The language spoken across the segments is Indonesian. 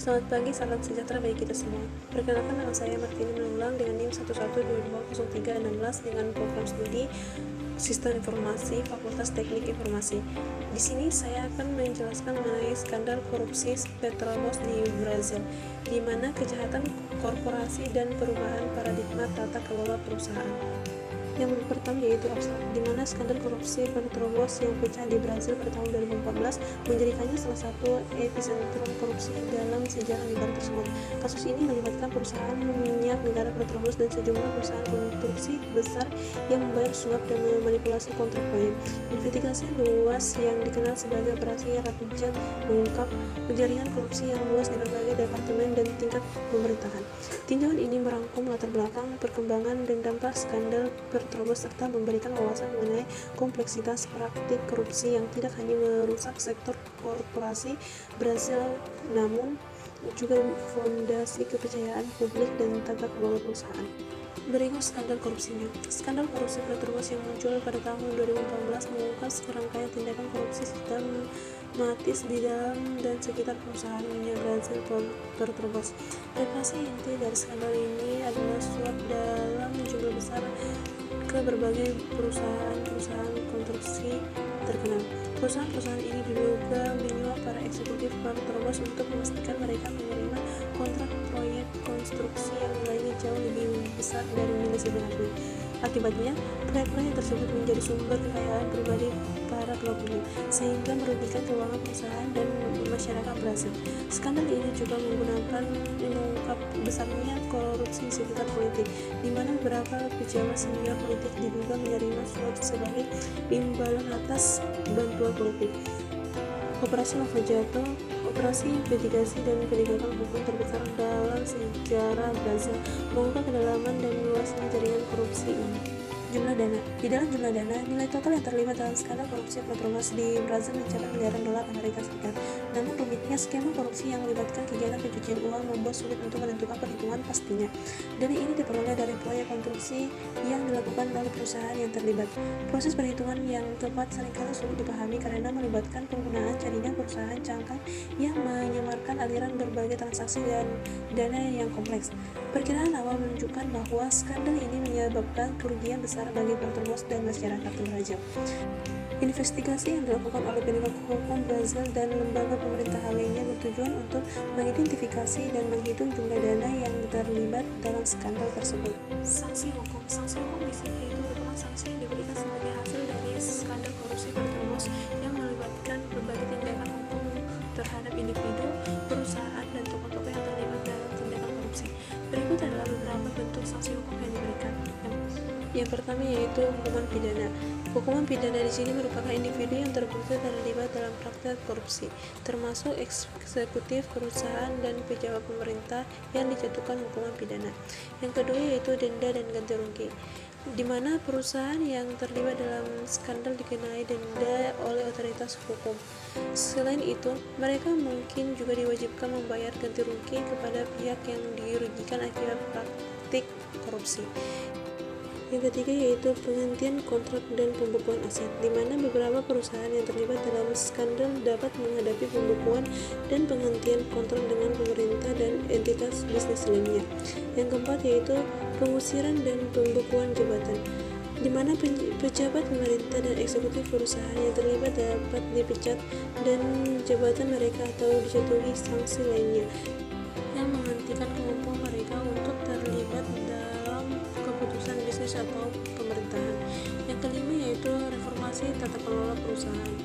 Selamat pagi, salam sejahtera bagi kita semua. Perkenalkan, nama saya Martini Menulang dengan NIM 11220316 dengan program studi Sistem Informasi Fakultas Teknik Informasi. Di sini saya akan menjelaskan mengenai skandal korupsi Petrobras di Brazil, di mana kejahatan korporasi dan perubahan paradigma tata kelola perusahaan. Yang pertama yaitu abstrak, di mana skandal korupsi Petrobras yang pecah di Brazil pada tahun 2014 menjadikannya salah satu epicentrum korupsi dalam sejarah negara tersebut. Kasus ini melibatkan perusahaan minyak negara Petrobras dan sejumlah perusahaan konstruksi besar yang membayar suap dan memanipulasi kontrak proyek. Investigasi luas yang dikenal sebagai Operasi Ratu Jet mengungkap jaringan korupsi yang luas di berbagai departemen dan tingkat pemerintahan. Tinjauan ini merangkum latar belakang, perkembangan, dan dampak skandal Petrobras serta memberikan wawasan mengenai kompleksitas praktik korupsi yang tidak hanya merusak sektor korporasi Brazil namun juga fondasi kepercayaan publik dan tata kelola perusahaan. Berikut skandal korupsinya. Skandal korupsi Petrobras yang muncul pada tahun 2014 mengungkap serangkaian tindakan korupsi sistematis di dalam dan sekitar perusahaan minyak Brazil Petrobras. Referensi inti dari skandal ini adalah suap dalam jumlah besar ke berbagai perusahaan konstruksi terkenal. Perusahaan-perusahaan ini diduga menyuap para eksekutif Petrobras untuk memastikan mereka menerima kontrak proyek konstruksi yang nilainya jauh lebih besar dari nilai sebenarnya. Akibatnya, proyek-proyek tersebut menjadi sumber kekayaan pribadi para pelakunya, sehingga merugikan keuangan perusahaan dan masyarakat Brazil. Skandal ini juga mengungkap besarnya korupsi di sekitar politik, di mana beberapa pejabat senior politik diduga menerima suap sebagai imbalan atas bantuan politik. Operasi Lava Jato, operasi investigasi dan penegakan hukum terbesar dalam sejarah Brazil, mengungkap kedalaman dan luasnya jaringan korupsi ini. Jumlah dana. Di dalam jumlah dana, nilai total yang terlibat dalam skandal korupsi Petrobras di Brazil mencapai miliaran dolar Amerika Serikat. Namun rumitnya skema korupsi yang melibatkan kegiatan pencucian uang membuat sulit untuk menentukan perhitungan pastinya. Dana ini diperoleh dari proyek konstruksi yang dilakukan oleh perusahaan yang terlibat. Proses perhitungan yang tepat seringkali sulit dipahami karena melibatkan penggunaan jaringan perusahaan cangkang yang menyamarkan aliran berbagai transaksi dan dana yang kompleks. Perkiraan awal menunjukkan bahwa skandal ini menyebabkan kerugian besar bagi Petrobras dan masyarakat Brazil. Investigasi yang dilakukan oleh penegak hukum Brazil dan lembaga pemerintahan lainnya bertujuan untuk mengidentifikasi dan menghitung jumlah dana yang terlibat dalam skandal tersebut. Sanksi hukum di sini itu merupakan sanksi yang diberikan sebagai hasil dari skandal korupsi Petrobras yang melibatkan berbagai tindakan hukum terhadap individu, perusahaan, dan tokoh-tokoh yang terlibat dalam tindakan korupsi. Berikut adalah beberapa bentuk sanksi hukum yang diberikan. Yang pertama yaitu hukuman pidana. Hukuman pidana di sini merupakan individu yang terbukti terlibat dalam praktek korupsi, termasuk eksekutif perusahaan dan pejabat pemerintah yang dijatuhkan hukuman pidana. Yang kedua yaitu denda dan ganti rugi, di mana perusahaan yang terlibat dalam skandal dikenai denda oleh otoritas hukum. Selain itu, mereka mungkin juga diwajibkan membayar ganti rugi kepada pihak yang dirugikan akibat praktik korupsi. Yang ketiga yaitu penghentian kontrak dan pembekuan aset, di mana beberapa perusahaan yang terlibat dalam skandal dapat menghadapi pembekuan dan penghentian kontrak dengan pemerintah dan entitas bisnis lainnya. Yang keempat yaitu pengusiran dan pembekuan jabatan, di mana pejabat pemerintah dan eksekutif perusahaan yang terlibat dapat dipecat dan jabatan mereka atau dijatuhi sanksi lainnya yang menghentikan kemampuan mereka untuk terlibat dalam keputusan bisnis atau pemerintahan. Yang kelima yaitu reformasi tata kelola perusahaan,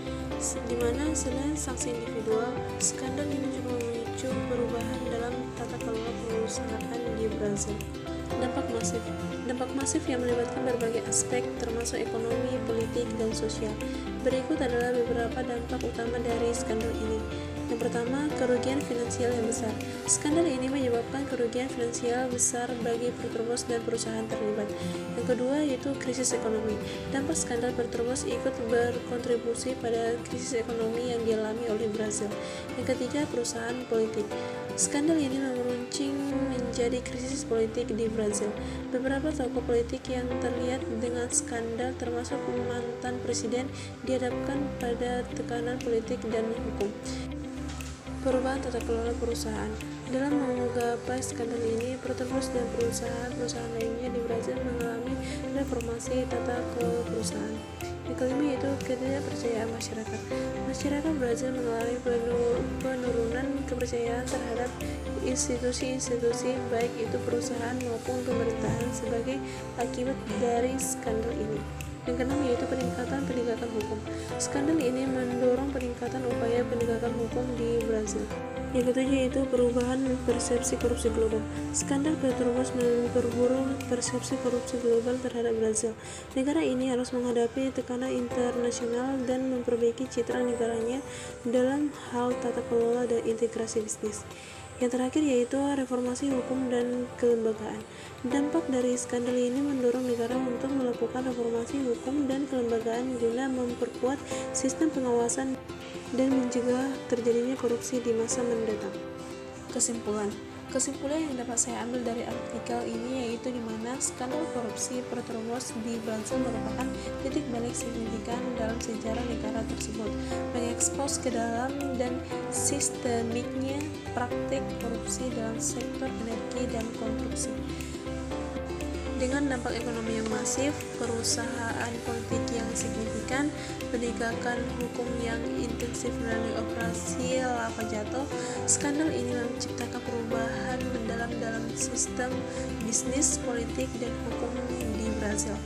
di mana selain sanksi individual, skandal ini juga memicu perubahan dalam tata kelola perusahaan di Brazil. Dampak masif yang melibatkan berbagai aspek termasuk ekonomi, politik, dan sosial. Berikut adalah beberapa dampak utama dari skandal ini. Yang pertama, kerugian finansial yang besar. Skandal ini menyebabkan kerugian finansial besar bagi Petrobras dan perusahaan terlibat. Yang kedua yaitu krisis ekonomi. Dampak skandal Petrobras ikut berkontribusi pada krisis ekonomi yang dialami oleh Brazil. Yang ketiga, perusahaan politik. Skandal ini meruncing menjadi krisis politik di Brazil. Beberapa tokoh politik yang terlihat dengan skandal termasuk mantan presiden dihadapkan pada tekanan politik dan hukum. Perubahan tata kelola perusahaan. Dalam menggapai skandal ini, Petrobras dan perusahaan-perusahaan lainnya di Brazil mengalami reformasi tata kelola perusahaan. Yang kelima yaitu ketidakpercayaan masyarakat. Masyarakat Brazil mengalami penurunan kepercayaan terhadap institusi-institusi baik itu perusahaan maupun pemerintahan sebagai akibat dari skandal ini. Yang keenam yaitu peningkatan penegakan hukum. Skandal ini mendorong peningkatan upaya penegakan hukum di Brazil. Yang ketujuh yaitu perubahan persepsi korupsi global. Skandal Petrobras memperburuk persepsi korupsi global terhadap Brazil. Negara ini harus menghadapi tekanan internasional dan memperbaiki citra negaranya dalam hal tata kelola dan integrasi bisnis. Yang terakhir yaitu reformasi hukum dan kelembagaan. Dampak dari skandal ini mendorong negara untuk melakukan reformasi hukum dan kelembagaan guna memperkuat sistem pengawasan dan mencegah terjadinya korupsi di masa mendatang. Kesimpulan yang dapat saya ambil dari artikel ini yaitu di mana skandal korupsi Petrobras di Brazil merupakan titik balik signifikan dalam sejarah negara tersebut, mengekspos ke dalam dan sistemiknya praktik korupsi dalam sektor energi dan konstruksi. Dengan dampak ekonomi yang masif, perusahaan politik yang signifikan, penegakan hukum yang intensif melalui operasi lava jato, skandal ini menciptakan perubahan mendalam dalam sistem bisnis, politik, dan hukum di Brazil.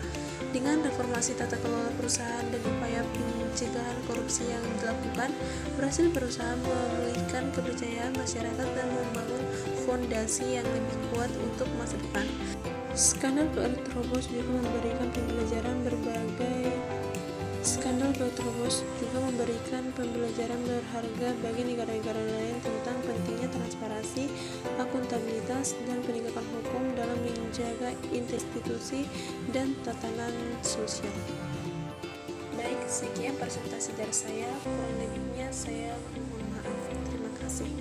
Dengan reformasi tata kelola perusahaan dan upaya pencegahan korupsi yang dilakukan, Brazil berusaha memulihkan kepercayaan masyarakat dan membangun fondasi yang lebih kuat untuk masa depan. Skandal Petrobras juga memberikan pembelajaran berharga bagi negara-negara lain tentang pentingnya transparansi, akuntabilitas, dan penegakan hukum dalam menjaga institusi dan tatanan sosial. Baik, sekian presentasi dari saya. Kurang lebihnya saya mohon maaf. Terima kasih.